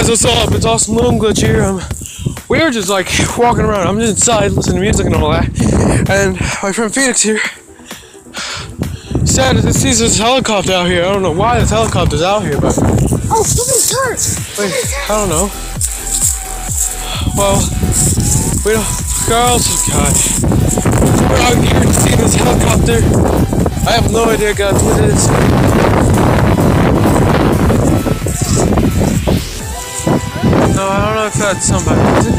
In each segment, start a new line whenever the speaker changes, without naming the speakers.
guys, what's up? It's Awesome Loom Glitch here. We're just like walking around. I'm just inside listening to music and all that. And my friend Phoenix here said that he sees this helicopter out here. I don't know why this helicopter's out here, but
oh, somebody's hurt.
Wait, I don't know. Well, we don't. Girls, gosh, we're out here to see this helicopter. I have no idea, guys, what it is. No, I don't know if that's somebody, is it?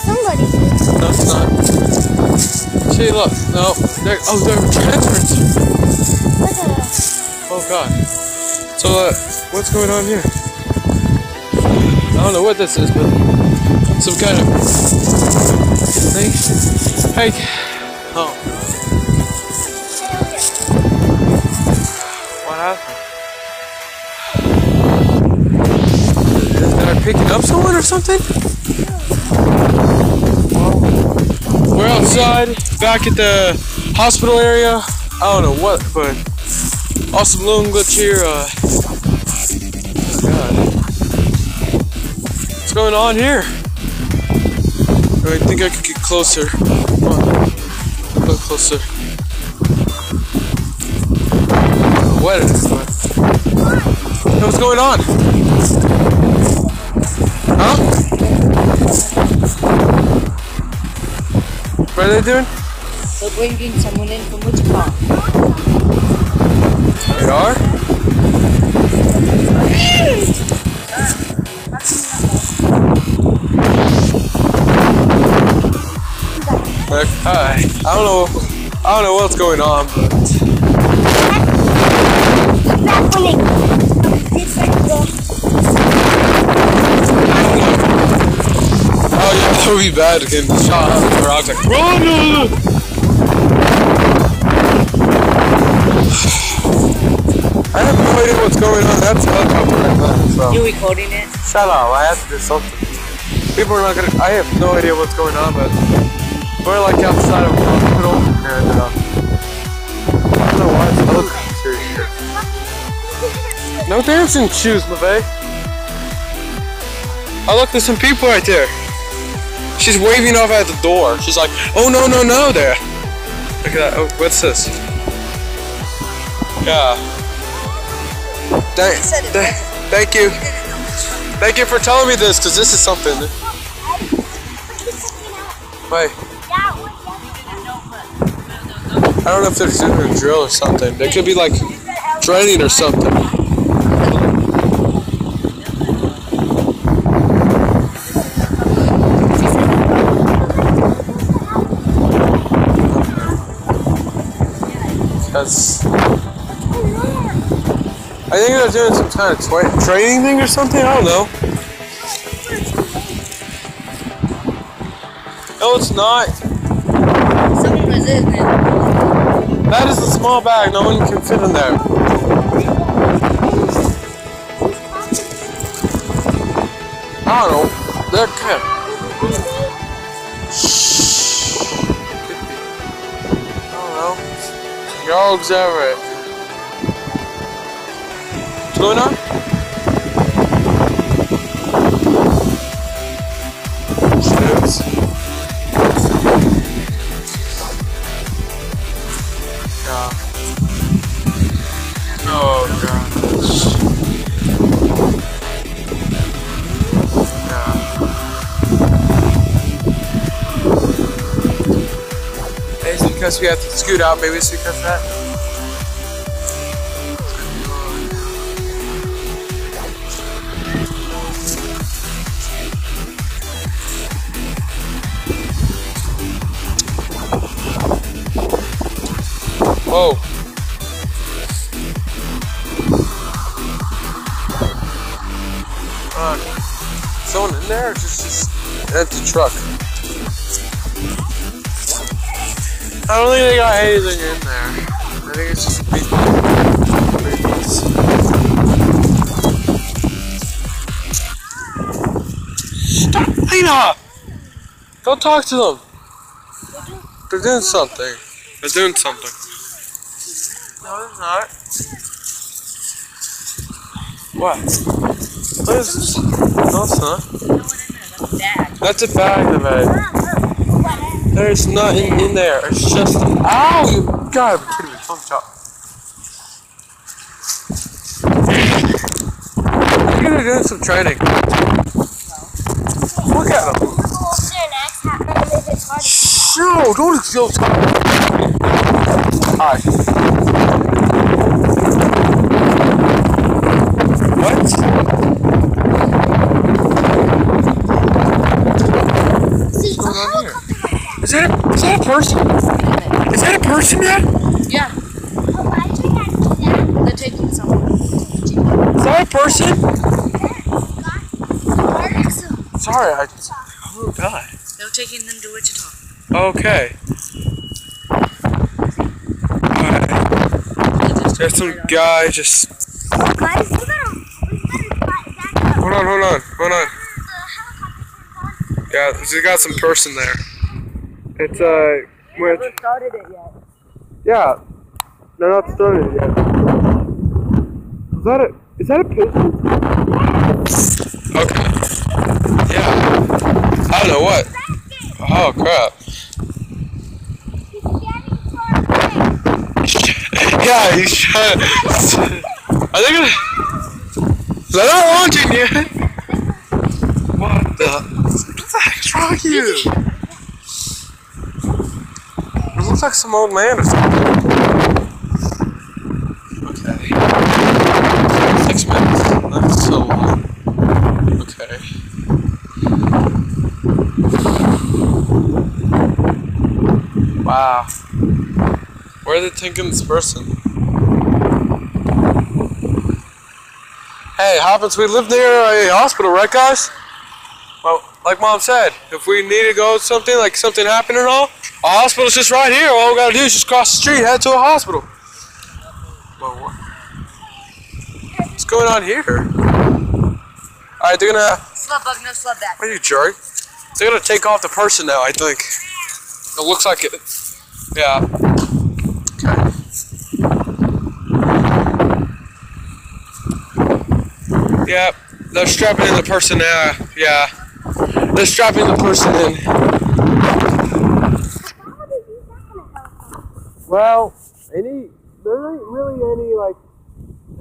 Somebody.
No, it's not. See, look. No. There, oh, they're transference. Oh, God. So, what's going on here? I don't know what this is, but some kind of thing. Hey. Oh. What happened? They're picking up someone or something? We're outside, back at the hospital area. I don't know what, but Awesome Loom Glitch here. Oh God. What's going on here? I think I could get closer. Come on. A little closer. What is this? What's going on? Huh? What are they doing?
They're bringing someone in from Wichita.
They are? Hi. I don't know what's going on, but oh yeah, that would be bad getting shot out of the rocks like run! I have no idea what's going on. That's a helicopter right there. So.
You recording it?
Shut up, I have to do something. People are not gonna. I have no idea what's going on, but we're like outside of a hospital and I don't know why it's a helicopter here. No dancing shoes, LeVay. Oh look, there's some people right there. She's waving off at the door. She's like, oh no, no, no there. Look at that. Oh, what's this? Yeah. Thank you. Thank you for telling me this, because this is something. Wait. I don't know if they're doing a drill or something. They could be like training or something. Because I think they're doing some kind of training thing or something. I don't know. No, it's not.
Someone is in it.
That is a small bag. No one can fit in there. I don't know. They're kind of... Shh. I don't know. Dogs everywhere. What's going on? Snoops. Oh God. Yeah. Maybe it's because we have to scoot out, maybe it's because of that. Whoa. Someone in there or just an empty truck? I don't think they got anything in there. I think it's just a big Stop, Lena! Don't talk to them. They're doing something. They're doing something. No, they're not. What? What is this? No, it's not.
That's a bag.
That's a bag, the bag. There's nothing in there. It's just. Ow! You gotta be kidding me. Don't drop. You're gonna do some training. Look at him. No, don't go talking. Hi. What? What's going on here? Is that a person? Is that a person yet?
Yeah. They're taking someone.
Is that a person? Sorry, oh god.
They're taking them to Wichita.
Okay. Alright. There's some guy just. Hold on. Yeah, we got some person there. It's which?
They haven't started it yet.
Yeah, they're not started yet. Is that a patient? Okay. Yeah. I don't know what. Oh crap. Yeah, he's trying. Are they gonna? They're not launching yet. What the heck is wrong with you? It looks like some old man or something. Okay. 6 minutes. That's so long. Okay. Wow. Where are they taking this person? Hey, it happens we live near a hospital, right guys? Well, like Mom said, if we need to go something, like something happened and all, a hospital's just right here. All we gotta do is just cross the street, head to a hospital. Well, what's going on here? Alright, they're gonna...
Slug bug, no slug back.
What are you, jerk? They're gonna take off the person now, I think. It looks like it. Yeah. Okay. Yep. They're strapping in the person now. Yeah. They're strapping the person in. Well, there ain't really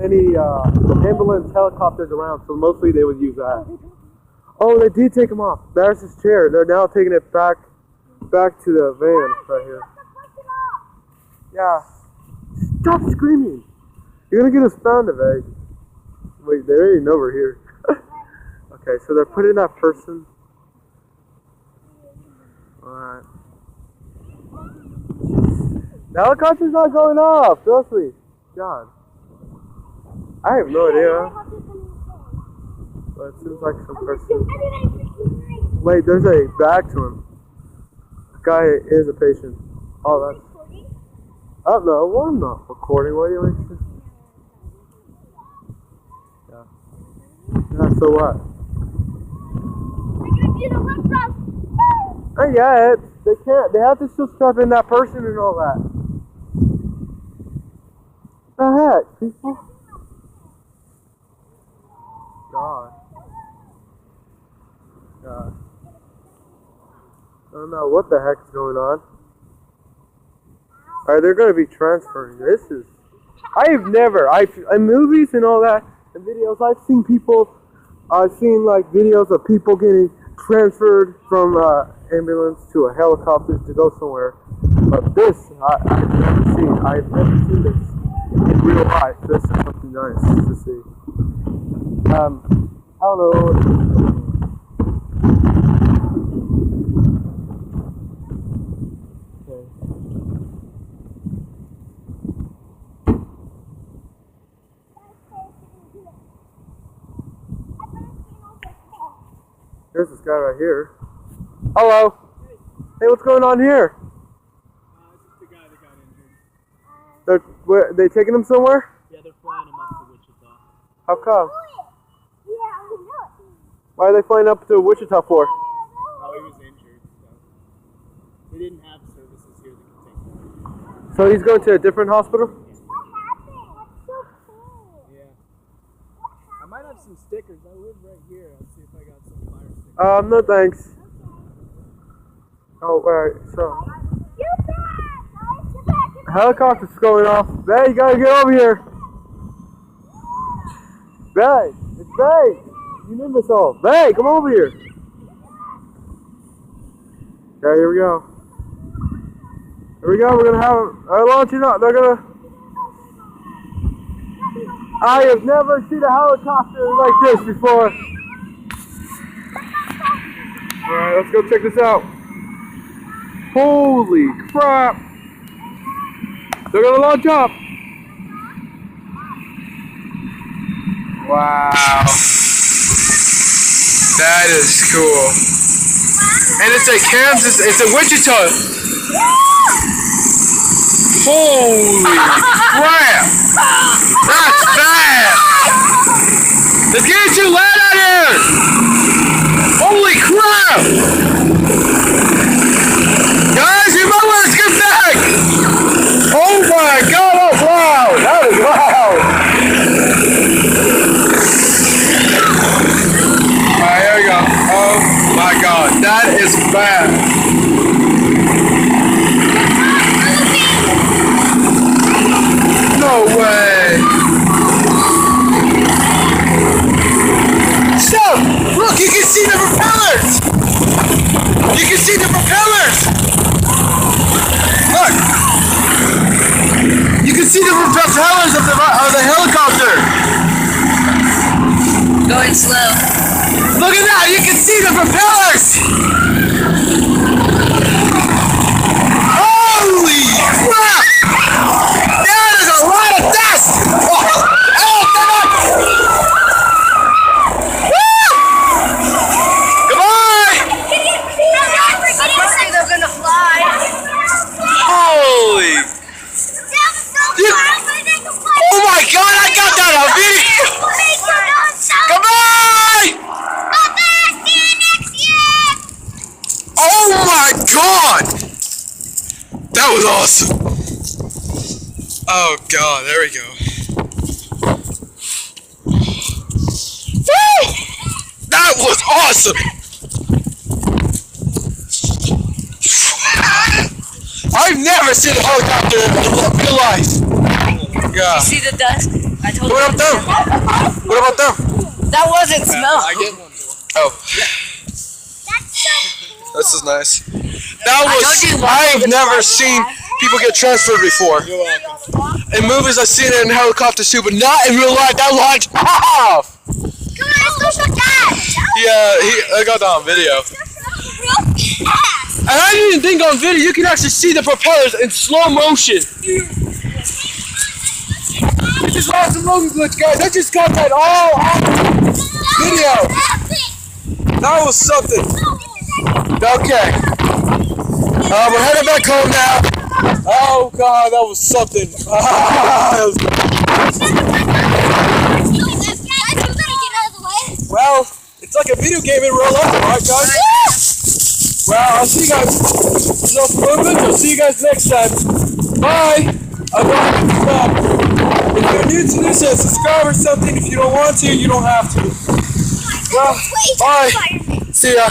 any ambulance helicopters around, so mostly they would use that. Oh, they did take him off. There's his chair. They're now taking it back to the van right here. Yeah. Stop screaming. You're gonna get us found today. Wait, there ain't over here. Okay, so they're putting that person. Alright. The helicopter's not going off, trust me. God. I have no idea. But it seems like some person. Wait, there's a bag to him. The guy is a patient. Oh, that's. Oh no, well, I'm not recording. What do you mean? Yeah. Yeah, so what? Not yet. They can't. They have to still strap in that person and all that. What the heck, people? God. God. I don't know what the heck is going on. Alright, they're going to be transferring. This is... in movies and all that, and videos, I've seen like videos of people getting transferred from ambulance to a helicopter to go somewhere. But this, I've never seen this in real life. This is something nice to see. I don't know. There's this guy right here. Hello. Hey, what's going on here?
It's the guy that got injured.
They taking him somewhere?
Yeah, they're flying him up to Wichita.
How come? Why are they flying up to Wichita for?
Oh, he was injured, so they didn't have services here that could take him.
So he's going to a different hospital?
Yeah. I might have some stickers. I wish.
No thanks. Oh, alright, so. Helicopter's going off. Bay, you gotta get over here. Bay, it's Bay. You need this all. Bay, come over here. Okay, here we go. Here we go, we're gonna have a launching up. They're gonna. I have never seen a helicopter like this before. Alright, let's go check this out. Holy crap! They're gonna launch up. Wow. That is cool. And it's a Kansas, it's a Wichita. Holy crap! That's bad! Let's get you land out here! Holy crap! Guys, you might want to get back! Oh my god, that's loud! That is loud! Alright, here we go. Oh my god, that is bad. No way! Stop! Look, you can see the propellers! You can see the propellers! Look! You can see the propellers of the helicopter!
Going slow.
Look at that! You can see the propellers! Holy crap! That is a lot of dust! Oh, come on! Woo! Goodbye!
Apparently they're gonna fly.
Holy! Oh my god! I got that on video! Goodbye! Oh my god! That was awesome! Oh god, there we go. Woo! That was awesome! I've never seen a helicopter in real life. Yeah.
You see the dust? I told
What
you.
about them? What about them?
That wasn't smoke.
I get one too.
Oh. This is nice. That was,
told you
I've never seen people get transferred before.
You're welcome.
In movies I've seen it in helicopters too, but not in real life. That launched off! Yeah, I got that on video. And I didn't even think on video, you can actually see the propellers in slow motion. This is awesome movie glitch, guys. I just got that all on video. That was something. Okay. We're heading back home now. Oh god, that was something. Well, it's like a video game in real life, alright guys? Well, I'll see you guys. I'll see you guys next time. Bye! If you're new to this, subscribe or something. If you don't want to, you don't have to. Well, bye. See ya.